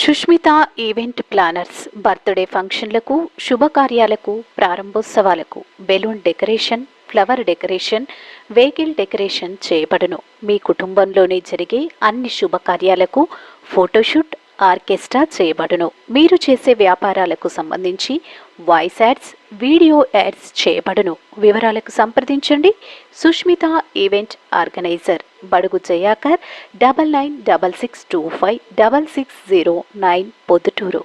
Sushmita event planners birthday ఫంక్షన్లకు, శుభకార్యాలకు, ప్రారంభోత్సవాలకు balloon decoration, flower decoration, vehicle decoration చేయబడును. మీ కుటుంబంలోనే జరిగే అన్ని శుభకార్యాలకు ఫోటోషూట్, ఆర్కెస్ట్రా చేయబడును. మీరు చేసే వ్యాపారాలకు సంబంధించి వాయిస్ యాడ్స్, వీడియో యాడ్స్ చేయబడును. వివరాలకు సంప్రదించండి. సుష్మిత ఈవెంట్ ఆర్గనైజర్, బడుగు జయాకర్, 9966256609, పొద్దుటూరు.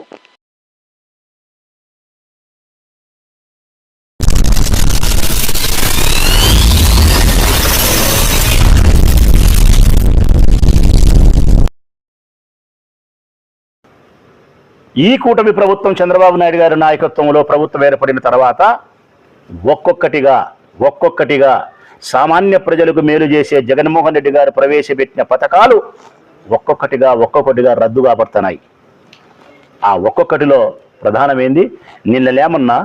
ఈ కూటమి ప్రభుత్వం చంద్రబాబు నాయుడు గారి నాయకత్వంలో ప్రభుత్వం ఏర్పడిన తర్వాత ఒక్కొక్కటిగా సామాన్య ప్రజలకు మేలు చేసే జగన్మోహన్ రెడ్డి గారు ప్రవేశపెట్టిన పథకాలు ఒక్కొక్కటిగా రద్దు కాబడుతున్నాయి. ఆ ఒక్కొక్కటిలో ప్రధానమైంది, నిన్నలేమన్నా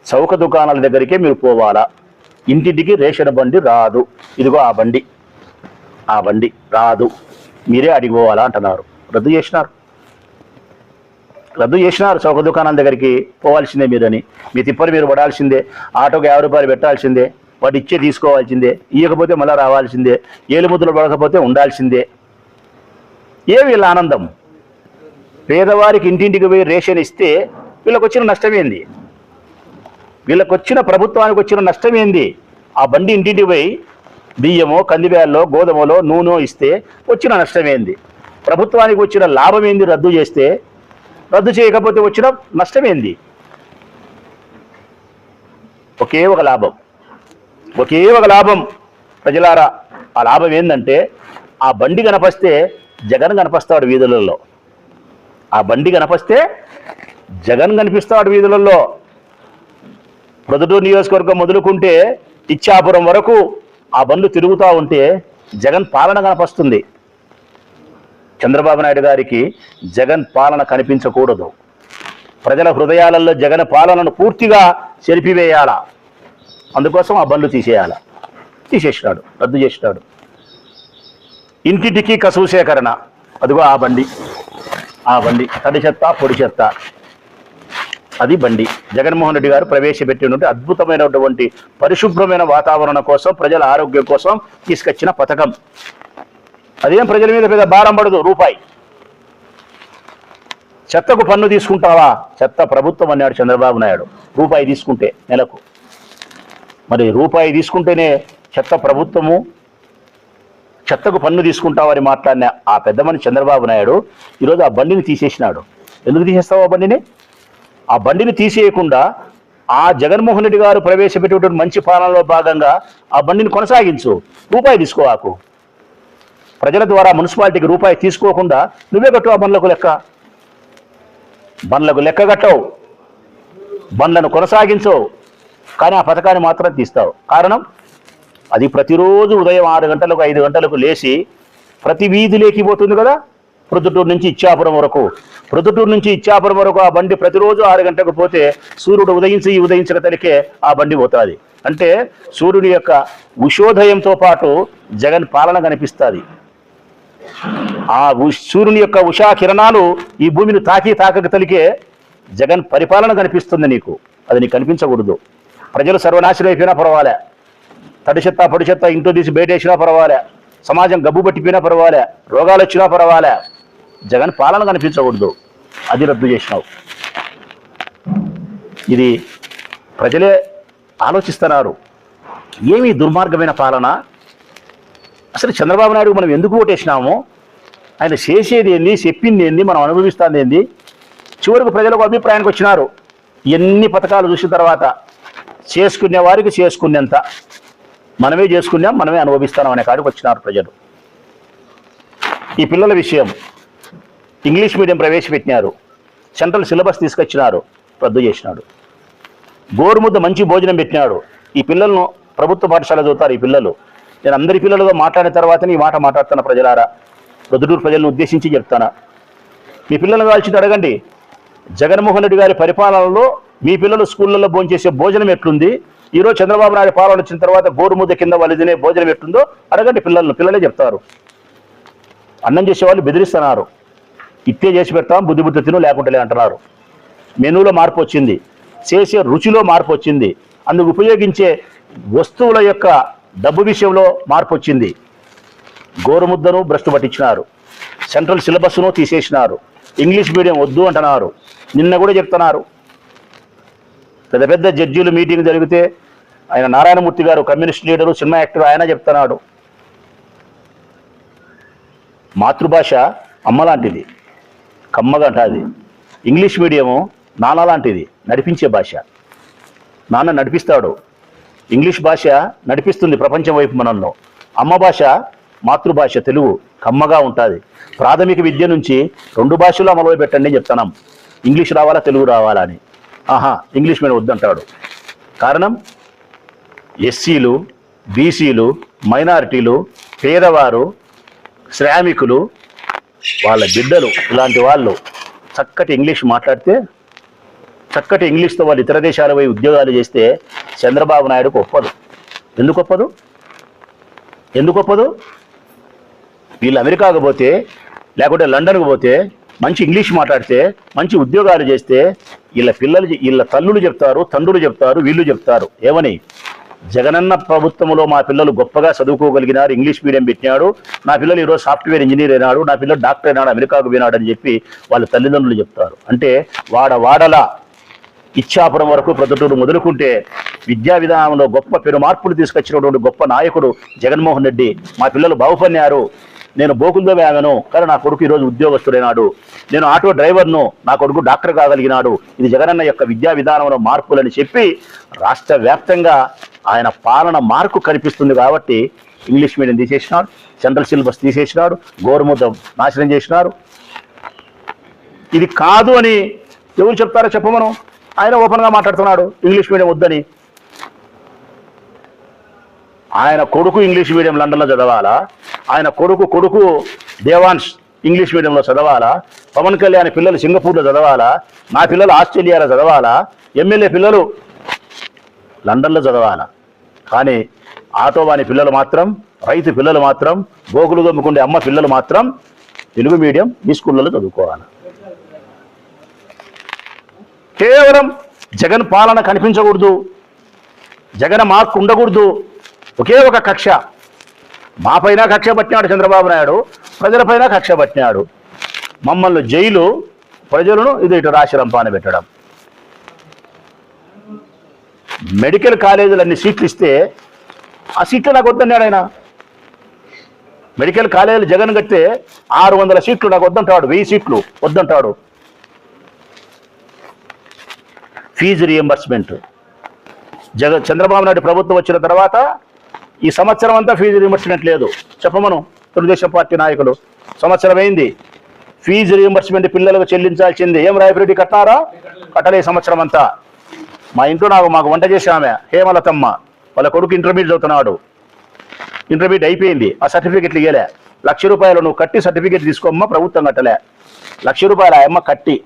చౌక దుకాణాల దగ్గరికే మీరు పోవాలా, ఇంటింటికి రేషన్ బండి రాదు, ఇదిగో ఆ బండి రాదు, మీరే అడిగిపోవాలా అంటున్నారు. రద్దు చేసినారు. చౌక దుకాణాల దగ్గరికి పోవాల్సిందే మీరని, మీ తిప్పలు మీరు పడాల్సిందే, ఆటోకి 50 రూపాయలు పెట్టాల్సిందే, వాటి ఇచ్చే తీసుకోవాల్సిందే, ఇవ్వకపోతే మళ్ళీ రావాల్సిందే, ఏలుముద్రలు పడకపోతే ఉండాల్సిందే. ఏ వీళ్ళ ఆనందం? పేదవారికి ఇంటింటికి పోయి రేషన్ ఇస్తే వీళ్ళకి వచ్చిన నష్టమేంది? ప్రభుత్వానికి వచ్చిన నష్టమేంది? ఆ బండి ఇంటింటికి పోయి బియ్యమో, కందిబ్యాల్లో, గోధుమలో, నూనె ఇస్తే వచ్చిన నష్టమేంది? ప్రభుత్వానికి వచ్చిన లాభం ఏంది? రద్దు చేయకపోతే వచ్చిన నష్టమేంది? ఒకే ఒక లాభం ప్రజలారా. ఆ లాభం ఏంటంటే, ఆ బండి కనపస్తే జగన్ కనిపిస్తాడు వీధులలో. ప్రొద్దుటూరు నియోజకవర్గం మొదలుకుంటే ఇచ్చాపురం వరకు ఆ బండ్లు తిరుగుతూ ఉంటే జగన్ పాలన కనిపిస్తుంది. చంద్రబాబు నాయుడు గారికి జగన్ పాలన కనిపించకూడదు. ప్రజల హృదయాలలో జగన్ పాలనను పూర్తిగా చెరిపివేయాల. అందుకోసం ఆ బండ్లు తీసేసినాడు, రద్దు చేసినాడు. ఇంటింటికి కసువు సేకరణ, అదిగో ఆ బండి తడి చెత్త, పొడి చెత్త, అది బండి. జగన్మోహన్ రెడ్డి గారు ప్రవేశపెట్టినటువంటి అద్భుతమైనటువంటి పరిశుభ్రమైన వాతావరణం కోసం, ప్రజల ఆరోగ్యం కోసం తీసుకొచ్చిన పథకం. అదేం ప్రజల మీద పెద్ద భారం పడదు. రూపాయి చెత్తకు పన్ను తీసుకుంటావా? చెత్త ప్రభుత్వం అన్నాడు చంద్రబాబు నాయుడు. రూపాయి తీసుకుంటే నెలకు, మరి రూపాయి తీసుకుంటేనే చెత్త ప్రభుత్వము, చెత్తకు పన్ను తీసుకుంటావని మాట్లాడిన ఆ పెద్ద మనిషి చంద్రబాబు నాయుడు ఈరోజు ఆ బండిని తీసేసినాడు. ఎందుకు తీసేస్తావు ఆ బండిని? ఆ బండిని తీసేయకుండా ఆ జగన్మోహన్ రెడ్డి గారు ప్రవేశపెట్టేటువంటి మంచి పాలనలో భాగంగా ఆ బండిని కొనసాగించు. రూపాయి తీసుకోవాకు. ప్రజల ద్వారా మున్సిపాలిటీకి రూపాయి తీసుకోకుండా నువ్వే కట్టు. ఆ బండ్లకు లెక్క కట్టవు, బండ్లను కొనసాగించవు, కానీ ఆ పథకాన్ని మాత్రం తీస్తావు. కారణం, అది ప్రతిరోజు ఉదయం 6 గంటలకు 5 గంటలకు లేచి ప్రతి వీధిలోకి పోతుంది కదా. ప్రొద్దుటూరు నుంచి ఇచ్చాపురం వరకు ఆ బండి ప్రతిరోజు 6 గంటలకు పోతే సూర్యుడు ఉదయించిన తలికే ఆ బండి పోతుంది. అంటే సూర్యుడి యొక్క ఉషోదయంతో పాటు జగన్ పాలన కనిపిస్తుంది. ఆ సూర్యుని యొక్క ఉషా కిరణాలు ఈ భూమిని తాకక తలికే జగన్ పరిపాలన కనిపిస్తుంది నీకు. అది నీకు కనిపించకూడదు. ప్రజలు సర్వనాశనం అయిపోయినా పర్వాలే, తడి చెత్త పొడి చెత్త ఇంట్లో తీసి బయటేసినా పర్వాలే, సమాజం గబ్బు పట్టిపోయినా పర్వాలే, రోగాలు వచ్చినా పర్వాలే, జగన్ పాలన కనిపించకూడదు. అది రద్దు చేసినావు. ఇది ప్రజలే ఆలోచిస్తున్నారు. ఏమి దుర్మార్గమైన పాలన! అసలు చంద్రబాబు నాయుడు మనం ఎందుకు ఓటేసినాము? ఆయన చేసేది ఏంది, చెప్పింది ఏంది, మనం అనుభవిస్తుంది ఏంది? చివరికి ప్రజలకు అభిప్రాయానికి వచ్చినారు. ఎన్ని పథకాలు చూసిన తర్వాత చేసుకునే వారికి చేసుకునేంత మనమే చేసుకున్నాం, మనమే అనుభవిస్తున్నాం అనే కాడికి వచ్చినారు ప్రజలు. ఈ పిల్లల విషయం, ఇంగ్లీష్ మీడియం ప్రవేశపెట్టినారు, సెంట్రల్ సిలబస్ తీసుకొచ్చినారు, రద్దు చేసినాడు. గోరుముద్ద మంచి భోజనం పెట్టినాడు. ఈ పిల్లలను ప్రభుత్వ పాఠశాల చదువుతారు ఈ పిల్లలు. నేను అందరి పిల్లలతో మాట్లాడిన తర్వాతనే ఈ మాట మాట్లాడుతున్న ప్రజలారా, ప్రొద్దుటూరు ప్రజలను ఉద్దేశించి చెప్తానా. మీ పిల్లలను కాల్చి అడగండి, జగన్మోహన్ రెడ్డి గారి పరిపాలనలో మీ పిల్లలు స్కూళ్ళల్లో భోంచేసే భోజనం ఎట్లుంది, ఈరోజు చంద్రబాబు నాయుడు పాలన వచ్చిన తర్వాత గోరుముద్ద కింద వాళ్ళు తినే భోజనం ఎట్లుందో అడగండి పిల్లల్ని. పిల్లలే చెప్తారు. అన్నం చేసేవాళ్ళు బెదిరిస్తున్నారు. ఇట్టే చేసి పెడతాం, బుద్ధి తిను లేకుంటలే అంటున్నారు. మెనూలో మార్పు వచ్చింది, చేసే రుచిలో మార్పు వచ్చింది, అందుకు ఉపయోగించే వస్తువుల యొక్క డబ్బు విషయంలో మార్పు వచ్చింది. గోరుముద్దను భ్రష్టు పట్టించినారు, సెంట్రల్ సిలబస్ను తీసేసినారు, ఇంగ్లీష్ మీడియం వద్దు అంటున్నారు. నిన్న కూడా చెప్తున్నారు, పెద్ద పెద్ద జడ్జీలు మీటింగ్ జరిగితే ఆయన నారాయణమూర్తి గారు కమ్యూనిస్ట్ లీడరు, సినిమా యాక్టర్, ఆయన చెప్తున్నాడు మాతృభాష అమ్మ లాంటిది, కమ్మగా అంటుంది. ఇంగ్లీష్ మీడియము నాన్న లాంటిది, నడిపించే భాష. నాన్న నడిపిస్తాడు, ఇంగ్లీష్ భాష నడిపిస్తుంది ప్రపంచం వైపు మనల్లో. అమ్మ భాష మాతృభాష తెలుగు కమ్మగా ఉంటుంది. ప్రాథమిక విద్య నుంచి 2 భాషలు అమలు పెట్టండి అని చెప్తున్నాం. ఇంగ్లీష్ రావాలా తెలుగు రావాలా అని. ఇంగ్లీష్ మీడియం వద్దంటాడు. కారణం ఎస్సీలు, బీసీలు, మైనారిటీలు, పేదవారు, శ్రామికులు, వాళ్ళ బిడ్డలు, ఇలాంటి వాళ్ళు చక్కటి ఇంగ్లీష్ మాట్లాడితే, చక్కటి ఇంగ్లీష్తో వాళ్ళు ఇతర దేశాల పోయి ఉద్యోగాలు చేస్తే చంద్రబాబు నాయుడుకు ఒప్పదు. ఎందుకు ఒప్పదు? ఎందుకు ఒప్పదు? వీళ్ళు అమెరికాకు పోతే, లేకుంటే లండన్కు పోతే మంచి ఇంగ్లీష్ మాట్లాడితే, మంచి ఉద్యోగాలు చేస్తే వీళ్ళ తల్లులు చెప్తారు, తండ్రులు చెప్తారు, వీళ్ళు చెప్తారు ఏమని? జగనన్న ప్రభుత్వంలో మా పిల్లలు గొప్పగా చదువుకోగలిగినారు, ఇంగ్లీష్ మీడియం పెట్టినాడు, నా పిల్లలు ఈరోజు సాఫ్ట్వేర్ ఇంజనీర్ అయినాడు, నా పిల్లలు డాక్టర్ అయినాడు, అమెరికాకు పోయినాడు అని చెప్పి వాళ్ళ తల్లిదండ్రులు చెప్తారు. అంటే వాడలా ఇచ్చాపురం వరకు ప్రొద్దుటూరు మొదలుకుంటే విద్యా విధానంలో గొప్ప పెను మార్పులు తీసుకొచ్చినటువంటి గొప్ప నాయకుడు జగన్మోహన్ రెడ్డి. మా పిల్లలు బాగుపడినారు, నేను బోకులతో వేగాను కానీ నా కొడుకు ఈరోజు ఉద్యోగస్తుడైనాడు, నేను ఆటో డ్రైవర్ను, నా కొడుకు డాక్టర్ కాగలిగినాడు, ఇది జగనన్న యొక్క విద్యా విధానంలో మార్పులని చెప్పి రాష్ట్ర వ్యాప్తంగా ఆయన పాలన మార్పు కనిపిస్తుంది. కాబట్టి ఇంగ్లీష్ మీడియం తీసేసినాడు, సెంట్రల్ సిలబస్ తీసేసినాడు, గోరుముద్ద నాశనం చేసినారు. ఇది కాదు అని ఎవరు చెప్తారో చెప్పమను. ఆయన ఓపెన్గా మాట్లాడుతున్నాడు ఇంగ్లీష్ మీడియం వద్దని. ఆయన కొడుకు ఇంగ్లీష్ మీడియం లండన్లో చదవాలా, ఆయన కొడుకు దేవాన్స్ ఇంగ్లీష్ మీడియంలో చదవాలా, పవన్ కళ్యాణ్ పిల్లలు సింగపూర్లో చదవాలా, నా పిల్లలు ఆస్ట్రేలియాలో చదవాలా, ఎమ్మెల్యే పిల్లలు లండన్లో చదవాలా. కానీ ఆటోవాని పిల్లలు మాత్రం, రైతు పిల్లలు మాత్రం, గోగులు దొమ్ముకుండే అమ్మ పిల్లలు మాత్రం తెలుగు మీడియం ఈ స్కూళ్ళలో చదువుకోవాలి. కేవలం జగన్ పాలన కనిపించకూడదు, జగన్ మార్కు ఉండకూడదు, ఒకే ఒక కక్ష. మాపైన కక్ష పట్టినాడు చంద్రబాబు నాయుడు, ప్రజలపైన కక్ష పట్టినాడు. మమ్మల్ని జైలు, ప్రజలను ఇటు రాశి రంపాన పెట్టడం. మెడికల్ కాలేజీలన్నీ సీట్లు ఇస్తే ఆ సీట్లు నాకు వద్దన్నాడు ఆయన. మెడికల్ కాలేజీలు జగన్ కడితే 600 సీట్లు నాకు వద్దంటాడు, 1000 సీట్లు వద్దంటాడు. ఫీజు రియంబర్స్మెంట్ చంద్రబాబు నాయుడు ప్రభుత్వం వచ్చిన తర్వాత ఈ సంవత్సరం అంతా ఫీజు రియంబర్స్మెంట్ లేదు. చెప్పమను తెలుగుదేశం పార్టీ నాయకులు, సంవత్సరం అయింది ఫీజు రియంబర్స్మెంట్ పిల్లలకు చెల్లించాల్సింది. ఏం రాయపురెడ్డి కట్టారా? కట్టలే సంవత్సరం అంతా. మా ఇంట్లో మాకు వంట చేసే ఆమె హేమలతమ్మ, వాళ్ళ కొడుకు ఇంటర్మీడియట్ చదువుతున్నాడు, ఇంటర్మీడియట్ అయిపోయింది, ఆ సర్టిఫికెట్లు ఇవ్వలే. 1,00,000 రూపాయలు నువ్వు కట్టి సర్టిఫికెట్ తీసుకోమ్మ, ప్రభుత్వం కట్టలే. 1,00,000 రూపాయలు ఆ అమ్మ కట్టి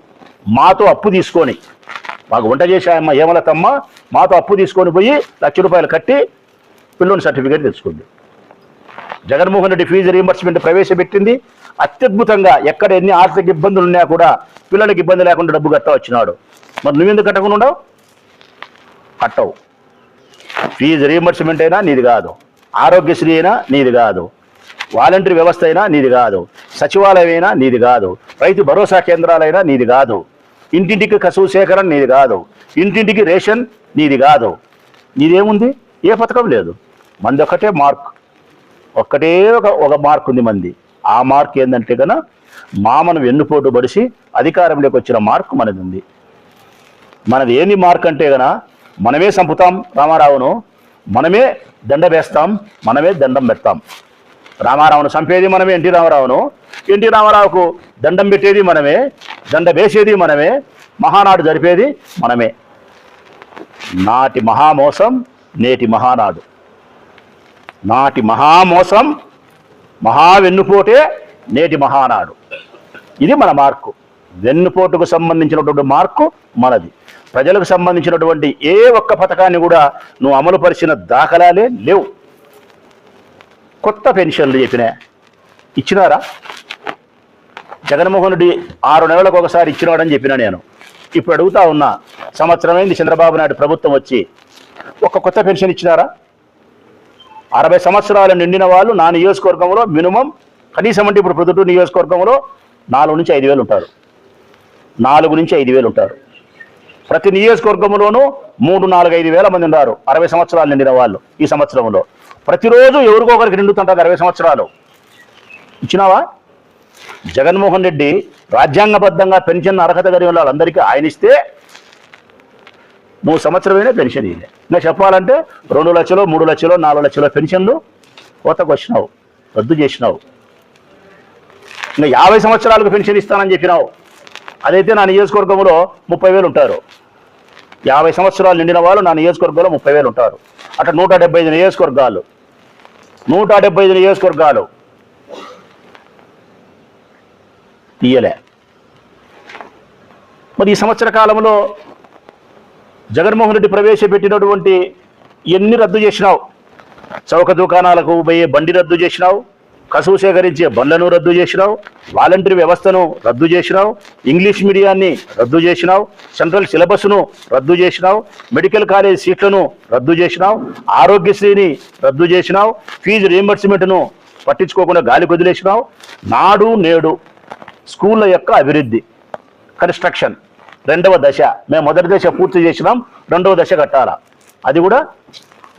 మాతో అప్పు తీసుకొని, మాకు వంట చేసే అమ్మ హేమలతమ్మ మాతో అప్పు తీసుకొని పోయి 1,00,000 రూపాయలు కట్టి పిల్లోని సర్టిఫికేట్ తెచ్చుకుంది. జగన్మోహన్ రెడ్డి ఫీజు రీయింబర్స్మెంట్ ప్రవేశపెట్టింది అత్యద్భుతంగా. ఎక్కడ ఎన్ని ఆర్థిక ఇబ్బందులు ఉన్నా కూడా పిల్లలకి ఇబ్బంది లేకుండా డబ్బు కట్ట వచ్చినాడు. మరి నువ్వెందుకు కట్టకుండా ఉండవు? కట్టవు. ఫీజు రీయింబర్స్మెంట్ అయినా నీది కాదు, ఆరోగ్యశ్రీ అయినా నీది కాదు, వాలంటరీ వ్యవస్థ అయినా నీది కాదు, సచివాలయం అయినా నీది కాదు, రైతు భరోసా కేంద్రాలైనా నీది కాదు, ఇంటింటికి కసువు సేకరణ నీది కాదు, ఇంటింటికి రేషన్ నీది కాదు. నీదేముంది? ఏ పథకం లేదు. మంది ఒక్కటే మార్క్, ఒక్కటే ఒక మార్క్ ఉంది మంది. ఆ మార్క్ ఏంటంటే కనుక మనం వెన్నుపోటు పడిసి అధికారంలోకి వచ్చిన మార్క్ మనది ఉంది. మనది ఏంది మార్క్ అంటే కనుక మనమే చంపుతాం రామారావును, మనమే దండ వేస్తాం, మనమే దండం పెడతాం. రామారావును చంపేది మనమే, ఎన్టీ రామారావును, ఎన్టీ రామారావుకు దండం పెట్టేది మనమే, దండ వేసేది మనమే, మహానాడు జరిపేది మనమే. నాటి మహామోసం నేటి మహానాడు, నాటి మహామోసం మహావెన్నుపోటే నేటి మహానాడు. ఇది మన మార్కు. వెన్నుపోటుకు సంబంధించినటువంటి మార్కు మనది. ప్రజలకు సంబంధించినటువంటి ఏ ఒక్క పథకాన్ని కూడా నువ్వు అమలు పరిచిన దాఖలాలే లేవు. కొత్త పెన్షన్లు చెప్పినా ఇచ్చినారా? జగన్మోహన్ రెడ్డి 6 నెలలకు ఒకసారి ఇచ్చినాడని చెప్పిన నేను. ఇప్పుడు అడుగుతా ఉన్నా, సంవత్సరమైంది చంద్రబాబు నాయుడు ప్రభుత్వం వచ్చి ఒక కొత్త పెన్షన్ ఇచ్చినారా? 60 సంవత్సరాలు నిండిన వాళ్ళు నా నియోజకవర్గంలో మినిమం కనీసం అంటే ఇప్పుడు ప్రొద్దుటూరు నియోజకవర్గంలో 4 నుంచి 5 వేలు ఉంటారు. 4 నుంచి 5 వేలు ఉంటారు. ప్రతి నియోజకవర్గంలోనూ 3, 4, 5 వేల మంది ఉన్నారు 60 సంవత్సరాలు నిండిన వాళ్ళు. ఈ సంవత్సరంలో ప్రతిరోజు ఎవరికో ఒకరికి నిండుతుంటారు 60 సంవత్సరాలు. ఇచ్చినావా? జగన్మోహన్ రెడ్డి రాజ్యాంగబద్ధంగా పెన్షన్ అర్హత కలిగిన వాళ్ళందరికీ ఆయన ఇస్తే 3 సంవత్సరమైనా పెన్షన్ ఇదే. ఇంకా చెప్పాలంటే 2 లక్షలు, 3 లక్షలు, 4 లక్షల పెన్షన్లు కొత్తకు వచ్చినావు, రద్దు చేసినావు. ఇంకా 50 సంవత్సరాలకు పెన్షన్ ఇస్తానని చెప్పినావు. అదైతే నా నియోజకవర్గంలో 30 వేలు ఉంటారు. 50 సంవత్సరాలు నిండిన వాళ్ళు నా నియోజకవర్గంలో 30 వేలు ఉంటారు. అట్లా 175 నియోజకవర్గాలు, 175 నియోజకవర్గాలు ఇయ్యలే. మరి ఈ సంవత్సర కాలంలో జగన్మోహన్ రెడ్డి ప్రవేశపెట్టినటువంటి ఎన్ని రద్దు చేసినావు? చౌక దుకాణాలకు పోయే బండి రద్దు చేసినావు, కసువు సేకరించే బండ్లను రద్దు చేసినావు, వాలంటరీ వ్యవస్థను రద్దు చేసినావు, ఇంగ్లీష్ మీడియాన్ని రద్దు చేసినావు, సెంట్రల్ సిలబస్ను రద్దు చేసినావు, మెడికల్ కాలేజ్ సీట్లను రద్దు చేసినావు, ఆరోగ్యశ్రీని రద్దు చేసినావు, ఫీజు రీయింబర్స్మెంట్ను పట్టించుకోకుండా గాలికి వదిలేసినావు. నాడు నేడు స్కూళ్ళ యొక్క అభివృద్ధి కన్స్ట్రక్షన్ 2వ దశ, మేము మొదటి దశ పూర్తి చేసినాం, 2వ దశ కట్టాలా, అది కూడా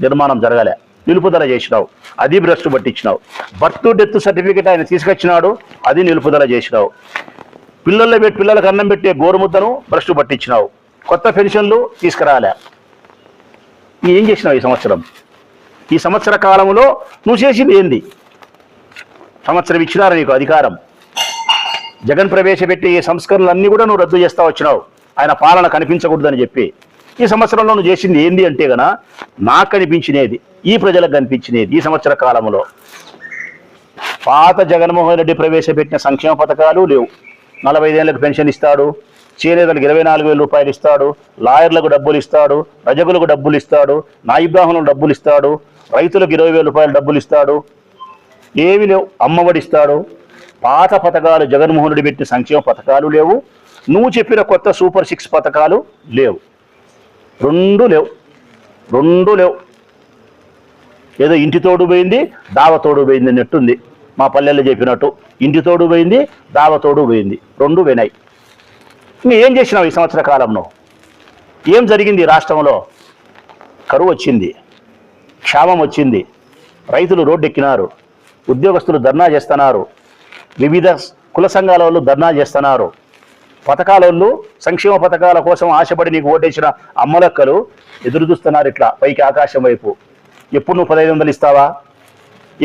నిర్మాణం జరగలే, నిలుపుదల చేసినావు, అది భ్రష్టు పట్టించినావు. బర్త్ డెత్ సర్టిఫికేట్ ఆయన తీసుకొచ్చినాడు, అది నిలుపుదల చేసినావు. పిల్లలకు అన్నం పెట్టే గోరుముద్దను భ్రష్టు పట్టించినావు. కొత్త పెన్షన్లు తీసుకురాలే. ఏం చేసినావు ఈ సంవత్సరం? ఈ సంవత్సర కాలంలో నువ్వు చేసింది ఏంది? సంవత్సరం ఇచ్చినారు నీకు అధికారం. జగన్ ప్రవేశపెట్టి ఈ సంస్కరణలన్నీ కూడా నువ్వు రద్దు చేస్తా వచ్చినావు, ఆయన పాలన కనిపించకూడదని చెప్పి. ఈ సంవత్సరంలో నువ్వు చేసింది ఏంది అంటే గన నాకు కనిపించినది, ఈ ప్రజలకు కనిపించినది ఈ సంవత్సర కాలంలో పాత జగన్మోహన్ రెడ్డి ప్రవేశపెట్టిన సంక్షేమ పథకాలు లేవు. 45 ఏళ్ళకు పెన్షన్ ఇస్తాడు, చేనేతలకు 24,000 రూపాయలు ఇస్తాడు, లాయర్లకు డబ్బులు ఇస్తాడు, రజకులకు డబ్బులు ఇస్తాడు, నాయిబ్రాహ్మణులకు డబ్బులు ఇస్తాడు, రైతులకు 20,000 రూపాయలు డబ్బులు ఇస్తాడు. ఏమి లేవు. అమ్మఒడి ఇస్తాడు. పాత పథకాలు జగన్మోహన్ రెడ్డి పెట్టిన సంక్షేమ పథకాలు లేవు. నువ్వు చెప్పిన కొత్త సూపర్ 6 పథకాలు లేవు. రెండు లేవు. ఏదో ఇంటి తోడు పోయింది, దావ తోడు పోయింది అన్నట్టుంది. మా పల్లెల్లో చెప్పినట్టు ఇంటి తోడు పోయింది, దావ తోడు పోయింది, 2 పోయినాయి. ఇంకా ఏం చేసినావు ఈ సంవత్సర కాలంలో? ఏం జరిగింది రాష్ట్రంలో? కరువు వచ్చింది, క్షామం వచ్చింది, రైతులు రోడ్డెక్కినారు, ఉద్యోగస్తులు ధర్నా చేస్తున్నారు, వివిధ కుల సంఘాల వాళ్ళు ధర్నా చేస్తున్నారు, పథకాల వాళ్ళు సంక్షేమ పథకాల కోసం ఆశపడి నీకు ఓటేసిన అమ్మలక్కలు ఎదురు చూస్తున్నారు ఇట్లా పైకి ఆకాశం వైపు. ఎప్పుడు నువ్వు 1,500 ఇస్తావా?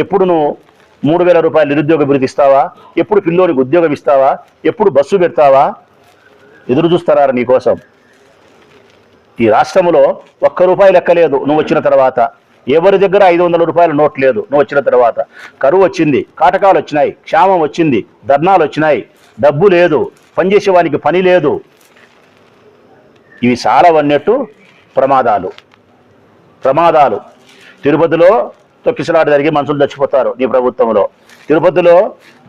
ఎప్పుడు నువ్వు 3,000 రూపాయలు నిరుద్యోగ భృతి ఇస్తావా? ఎప్పుడు పిల్లోనికి ఉద్యోగం ఇస్తావా? ఎప్పుడు బస్సు పెడతావా? ఎదురు చూస్తున్నారు నీకోసం. ఈ రాష్ట్రంలో ₹1 లెక్కలేదు నువ్వు వచ్చిన తర్వాత. ఎవరి దగ్గర 500 రూపాయల నోట్ లేదు నువ్వు వచ్చిన తర్వాత. కరువు వచ్చింది, కాటకాలు వచ్చినాయి, క్షామం వచ్చింది, ధర్నాలు వచ్చినాయి, డబ్బు లేదు, పనిచేసే వానికి పని లేదు. ఇవి చాలా అన్నట్టు ప్రమాదాలు. తిరుపతిలో తొక్కిసలాట జరిగి మనుషులు చచ్చిపోతారు నీ ప్రభుత్వంలో. తిరుపతిలో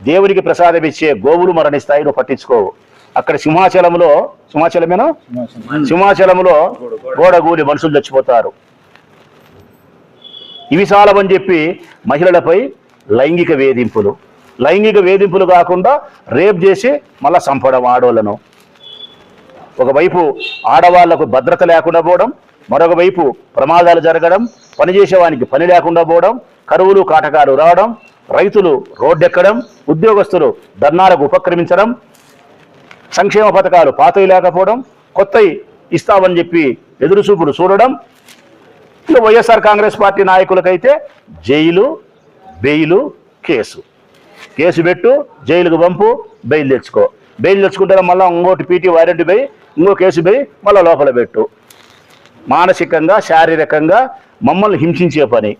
దేవునికి ప్రసాదం ఇచ్చే గోవులు మరణిస్తాయి, నువ్వు పట్టించుకోవు. అక్కడ సింహాచలంలో గోడగూలి మనుషులు చచ్చిపోతారు. ఇవి చాలవని చెప్పి మహిళలపై లైంగిక వేధింపులు కాకుండా రేప్ చేసి మళ్ళా చంపడం ఆడవాళ్ళను. ఒకవైపు ఆడవాళ్లకు భద్రత లేకుండా పోవడం, మరొక వైపు ప్రమాదాలు జరగడం, పనిచేసేవానికి పని లేకుండా పోవడం, కరువులు కాటకాలు రావడం, రైతులు రోడ్డెక్కడం, ఉద్యోగస్తులు ధర్నాలకు ఉపక్రమించడం, సంక్షేమ పథకాలు పాతవి లేకపోవడం, కొత్తవి ఇస్తామని చెప్పి ఎదురుచూపులు చూడడం. ఇంకా వైఎస్ఆర్ కాంగ్రెస్ పార్టీ నాయకులకైతే జైలు, బెయిలు, కేసు పెట్టు, జైలుకు పంపు, బెయిల్ తెచ్చుకుంటే మళ్ళీ ఇంకోటి పీటీ వారెంట్ పోయి ఇంకో కేసు పోయి మళ్ళీ లోపల పెట్టు. మానసికంగా శారీరకంగా మమ్మల్ని హింసించే పని.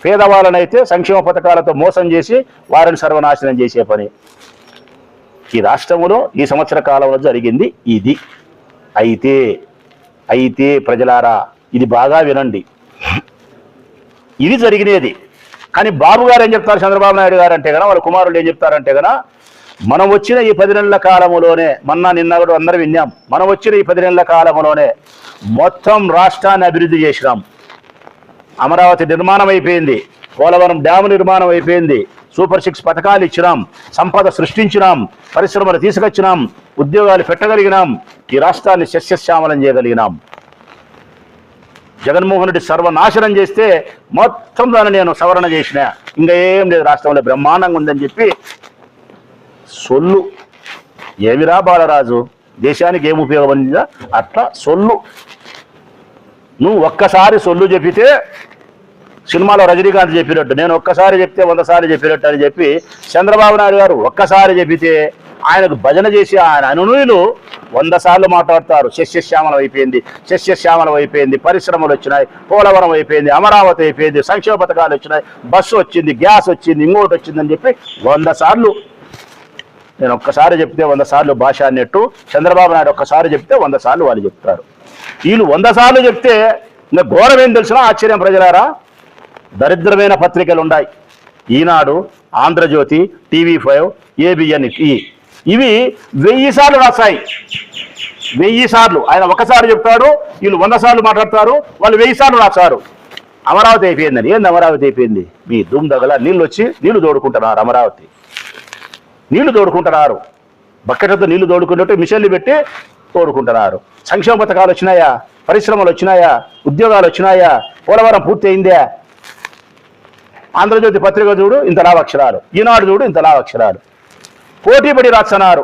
పేదవాళ్ళనైతే సంక్షేమ పథకాలతో మోసం చేసి వారిని సర్వనాశనం చేసే పని. ఈ రాష్ట్రంలో ఈ సంవత్సర కాలంలో జరిగింది ఇది. అయితే ప్రజలారా ఇది బాగా వినండి, ఇది జరిగినది. కానీ బాబు గారు ఏం చెప్తారు, చంద్రబాబు నాయుడు గారు అంటే కనుక వాళ్ళ కుమారులు ఏం చెప్తారంటే కనుక మనం వచ్చిన ఈ 10 నెలల కాలంలోనే, నిన్న కూడా అందరం విన్నాం, మనం వచ్చిన ఈ 10 నెలల కాలంలోనే మొత్తం రాష్ట్రాన్ని అభివృద్ధి చేసినాం. అమరావతి నిర్మాణం అయిపోయింది, పోలవరం డ్యాము నిర్మాణం అయిపోయింది, సూపర్ 6 పథకాలు ఇచ్చినాం, సంపద సృష్టించినాం, పరిశ్రమలు తీసుకొచ్చినాం, ఉద్యోగాలు పెట్టగలిగినాం, ఈ రాష్ట్రాన్ని సస్యశ్యామలం చేయగలిగినాం. జగన్మోహన్ రెడ్డి సర్వనాశనం చేస్తే మొత్తం దాన్ని నేను సవరణ చేసిన, ఇంకా ఏం లేదు, రాష్ట్రంలో బ్రహ్మాండంగా ఉందని చెప్పి సొల్లు. ఏమిరా బాలరాజు, దేశానికి ఏం ఉపయోగపడిందా? అట్లా సొల్లు. నువ్వు ఒక్కసారి సొల్లు చెప్పితే సినిమాలో రజనీకాంత్ చెప్పినట్టు, నేను ఒక్కసారి చెప్తే 100 సార్లు చెప్పినట్టు అని చెప్పి చంద్రబాబు నాయుడు గారు ఒక్కసారి చెప్పితే ఆయనకు భజన చేసి ఆయన అనునులు 100 సార్లు మాట్లాడతారు. సస్యశ్యామలం అయిపోయింది, సస్యశ్యామలం అయిపోయింది, పరిశ్రమలు వచ్చినాయి, పోలవరం అయిపోయింది, అమరావతి అయిపోయింది, సంక్షేమ పథకాలు వచ్చినాయి, బస్సు వచ్చింది, గ్యాస్ వచ్చింది, ఇంకోటి వచ్చిందని చెప్పి 100 సార్లు. నేను ఒక్కసారి చెప్తే 100 సార్లు భాష అన్నట్టు చంద్రబాబు నాయుడు ఒక్కసారి చెప్తే 100 సార్లు వాళ్ళు చెప్తారు. వీళ్ళు 100 సార్లు చెప్తే ఇంకా ఘోరం ఏం తెలిసినా ఆశ్చర్యం ప్రజలారా. దరిద్రమైన పత్రికలు ఉన్నాయి, ఈనాడు, ఆంధ్రజ్యోతి, TV5, ABN, ఇవి 1000 సార్లు రాస్తాయి. 1000 సార్లు ఆయన ఒకసారి చెప్తాడు, వీళ్ళు 100 సార్లు మాట్లాడతారు, వాళ్ళు 1000 సార్లు రాస్తారు. అమరావతి అయిపోయిందని. ఏంది అమరావతి అయిపోయింది? మీ దుమ్ దగ్గర నీళ్ళు వచ్చి నీళ్లు తోడుకుంటున్నారు, అమరావతి నీళ్లు తోడుకుంటున్నారు, బకెట్లతో నీళ్లు తోడుకున్నట్టు మిషన్లు పెట్టి తోడుకుంటున్నారు. సంక్షేమ పథకాలు వచ్చినాయా? పరిశ్రమలు వచ్చినాయా? ఉద్యోగాలు వచ్చినాయా? పోలవరం పూర్తి అయిందా? ఆంధ్రజ్యోతి పత్రిక చూడు ఇంత లావక్షరాలు, ఈనాడు చూడు ఇంత లావక్షరాలు, పోటీపడి రాస్తున్నారు.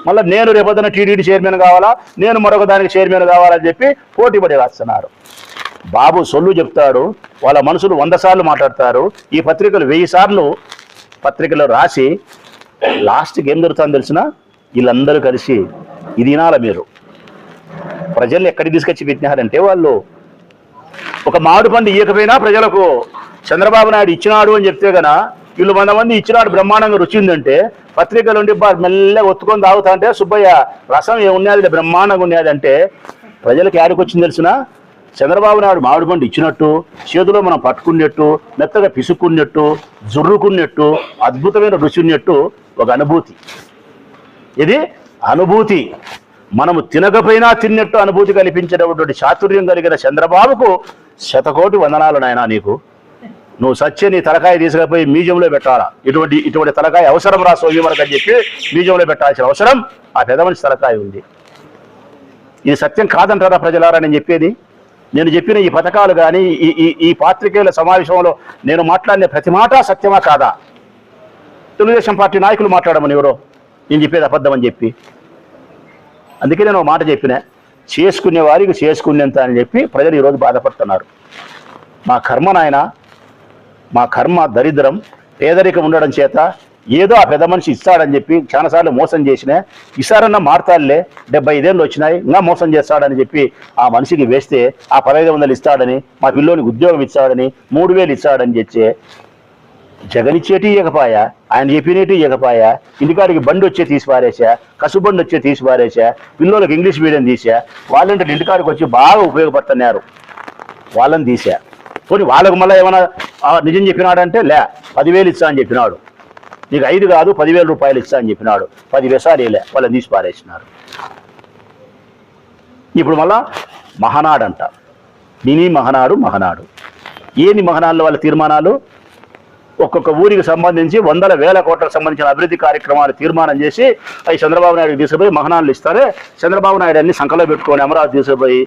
మళ్ళీ నేను రేపొద్దున టీడీడీ చైర్మన్ కావాలా, నేను మరొక దానికి చైర్మన్ కావాలని చెప్పి పోటీపడి రాస్తున్నారు. బాబు సొల్లు చెప్తాడు, వాళ్ళ మనుషులు 100 సార్లు మాట్లాడతారు. ఈ పత్రికలు 1000 సార్లు పత్రికలు రాసి లాస్ట్కి ఏం దొరుకుతుందో తెలిసిన, వీళ్ళందరూ కలిసి ఇది వినాల. మీరు ప్రజల్ని ఎక్కడికి తీసుకొచ్చి పెట్టినారంటే, వాళ్ళు ఒక మామిడి పండు ఇయ్యకపోయినా ప్రజలకు చంద్రబాబు నాయుడు ఇచ్చినాడు అని చెప్తే గనా వీళ్ళు 100 మంది ఇచ్చినాడు బ్రహ్మాండంగా రుచి ఉందంటే, పత్రికలు ఉండి మెల్లగా ఒత్తుకొని తాగుతా అంటే సుబ్బయ్య రసం ఏమున్నది బ్రహ్మాండంగా ఉన్నది అంటే ప్రజలకు యాడికొచ్చింది తెలిసిన, చంద్రబాబు నాయుడు మామిడి పండు ఇచ్చినట్టు, చేతిలో మనం పట్టుకున్నట్టు, మెత్తగా పిసుక్కున్నట్టు, జుర్రుకున్నట్టు, అద్భుతమైన రుచి ఉన్నట్టు ఒక అనుభూతి. ఇది అనుభూతి. మనము తినకపోయినా తిన్నట్టు అనుభూతి కల్పించేటటువంటి చాతుర్యం కలిగిన చంద్రబాబుకు 100 వందనాలు నాయనా నీకు. నువ్వు సత్య నీ తలకాయ తీసుకుపోయి మ్యూజియంలో పెట్టాలా. ఇటువంటి తలకాయ అవసరం రా సోమ్యమనకు అని చెప్పి మ్యూజియంలో పెట్టాల్సిన అవసరం ఆ పెద్ద మనిషి తలకాయ ఉంది. ఇది సత్యం కాదంటారా ప్రజలారా నేను చెప్పేది? నేను చెప్పిన ఈ పథకాలు కానీ ఈ పాత్రికేయుల సమావేశంలో నేను మాట్లాడిన ప్రతి మాట సత్యమా కాదా? తెలుగుదేశం పార్టీ నాయకులు మాట్లాడమని ఎవరో నేను చెప్పేది అబద్ధం అని చెప్పి, అందుకే నేను ఒక మాట చెప్పిన, చేసుకునే వారికి చేసుకునేంత అని చెప్పి ప్రజలు ఈరోజు బాధపడుతున్నారు. మా కర్మ నాయన, మా కర్మ దరిద్రం, పేదరికం ఉండడం చేత ఏదో ఆ పెద్ద మనిషి ఇస్తాడని చెప్పి చాలాసార్లు మోసం చేసిన, ఈసారన్నా మారుతాడులే 75 ఏళ్ళు వచ్చినాయి ఇంకా మోసం చేస్తాడని చెప్పి ఆ మనిషికి వేస్తే ఆ 1500 ఇస్తాడని, మా పిల్లోనికి ఉద్యోగం ఇస్తాడని, 3000 ఇస్తాడని చెప్పి జగన్ ఇచ్చేటి ఇవ్వకపాయా, ఆయన చెప్పినట్టు ఇవ్వకపాయా, ఇంటికాడికి బండి వచ్చే తీసి పారేసా, కసుబండి వచ్చే తీసి పారేసా, పిల్లలకి ఇంగ్లీష్ మీడియం తీసా, వాళ్ళంటే ఇంటికాడికి వచ్చి బాగా ఉపయోగపడుతున్నారు వాళ్ళని తీసా. పోనీ వాళ్ళకు మళ్ళీ ఏమైనా నిజం చెప్పినాడంటే 10,000 ఇస్తా అని చెప్పినాడు, నీకు 5 కాదు 10,000 రూపాయలు ఇస్తా అని చెప్పినాడు, 10 వేసాలు వేలే వాళ్ళని తీసి పారేసినారు. ఇప్పుడు మళ్ళా మహానాడు అంట, మినీ మహానాడు ఏంది మహానాడులో వాళ్ళ తీర్మానాలు? ఒక్కొక్క ఊరికి సంబంధించి 100,000 కోట్లకు సంబంధించిన అభివృద్ధి కార్యక్రమాలు తీర్మానం చేసి అవి చంద్రబాబు నాయుడుకి తీసుకుపోయి మహానాడులు ఇస్తారే, చంద్రబాబు నాయుడు అన్ని సంకలో పెట్టుకొని అమరావతి తీసుకుపోయి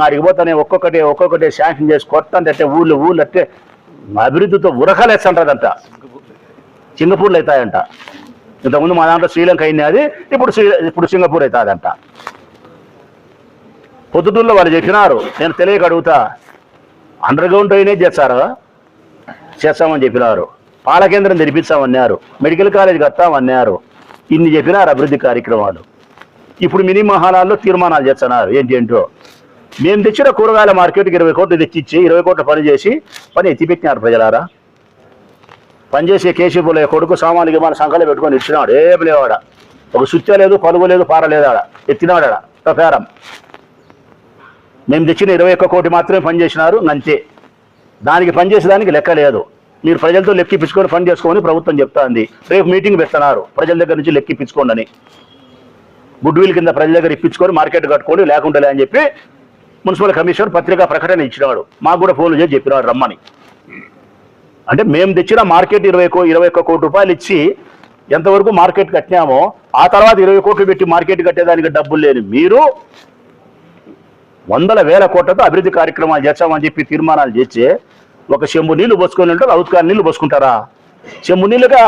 అడిగి పోతానే ఒక్కొక్కటి శాంక్షన్ చేసి కొట్టంటే ఊళ్ళు అంటే అభివృద్ధితో ఉరకలేస్తుంటదంట, సింగపూర్లో అవుతాయంట. ఇంతకుముందు మా దాంట్లో శ్రీలంక అయింది, అది ఇప్పుడు సింగపూర్ అవుతుందంట. పొద్దుటూరులో వాళ్ళు చెప్పినారు, నేను తెలియక అడుగుతా, అండర్ గ్రౌండ్ డ్రైనేజ్ చేస్తామని చెప్పినారు, పాల కేంద్రం తెరిపిస్తామన్నారు, మెడికల్ కాలేజ్ కట్టామన్నారు, ఇన్ని చెప్పినారు అభివృద్ధి కార్యక్రమాలు. ఇప్పుడు మినీ మహానాల్లో తీర్మానాలు చేస్తున్నారు ఏంటో. మేము తెచ్చిన కూరగాయల మార్కెట్కి 20 కోట్లు తెచ్చిచ్చి 20 కోట్ల పని ఎత్తిపెట్టినారు ప్రజలారా. పనిచేసే కేశీపుల కొడుకు సామాన్యుకి మన సంఖలో పెట్టుకొని ఇచ్చినాడు, ఏం లేవాడ, ఒక సుత్య లేదు, పలుగు లేదు, పార లేదు, ఆడ ఎత్తినాడా ప్రకారం. మేము తెచ్చిన 21 కోటి మాత్రమే పనిచేసినారు అంతే, దానికి పనిచేసేదానికి లెక్క లేదు. మీరు ప్రజలతో లెక్కిపించుకొని ఫండ్ చేసుకోమని ప్రభుత్వం చెప్తాంది. రేపు మీటింగ్ పెడుతున్నారు ప్రజల దగ్గర నుంచి లెక్కిపించుకోండి అని. గుడ్విల్ కింద ప్రజల దగ్గర ఇప్పించుకొని మార్కెట్ కట్టుకోండి లేకుంటే అని చెప్పి మున్సిపల్ కమిషనర్ పత్రికా ప్రకటన ఇచ్చినాడు. మాకు కూడా ఫోన్లు చేసి చెప్పినాడు రమ్మని. అంటే మేము తెచ్చిన మార్కెట్ 21 కోటి రూపాయలు ఇచ్చి ఎంతవరకు మార్కెట్ కట్టినామో ఆ తర్వాత 20 కోట్లు పెట్టి మార్కెట్ కట్టేదానికి డబ్బులు లేని మీరు 100,000 కోట్లతో అభివృద్ధి కార్యక్రమాలు చేస్తామని చెప్పి తీర్మానాలు చేస్తే ఒక చెంబు నీళ్లు పోసుకొని ఉంటారు, అవుతుకాని నీళ్లు పోసుకుంటారా? చెంబు నీళ్ళుగా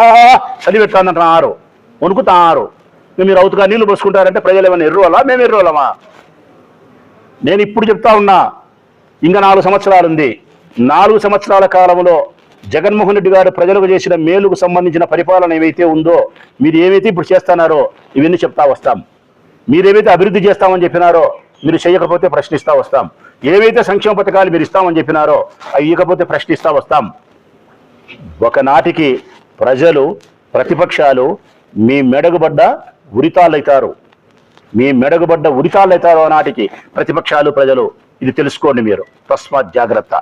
చలి పెట్టారంటున్నారు, వణుకుతారు. మీరు అవుతుగా నీళ్లు పోసుకుంటారంటే ప్రజలు ఏమైనా ఎర్రోలా? మేము ఎర్రోలమా? నేను ఇప్పుడు చెప్తా ఉన్నా, ఇంకా 4 సంవత్సరాలు ఉంది. 4 సంవత్సరాల కాలంలో జగన్మోహన్ రెడ్డి గారు ప్రజలకు చేసిన మేలుకు సంబంధించిన పరిపాలన ఏవైతే ఉందో, మీరు ఏవైతే ఇప్పుడు చేస్తున్నారో ఇవన్నీ చెప్తా వస్తాం. మీరేవైతే అభివృద్ధి చేస్తామని చెప్పినారో మీరు చేయకపోతే ప్రశ్నిస్తా వస్తాం. ఏవైతే సంక్షేమ పథకాలు మీరు ఇస్తామని చెప్పినారో అవి ఇవ్వకపోతే ప్రశ్నిస్తా వస్తాం. ఒకనాటికి ప్రజలు, ప్రతిపక్షాలు మీ మెడగుబడ్డ ఉరితాళ్ళైతారు. మీ మెడగుబడ్డ ఉరితాళ్ళైతారు ఆనాటికి ప్రతిపక్షాలు, ప్రజలు. ఇది తెలుసుకోండి మీరు. తస్మాత్ జాగ్రత్త.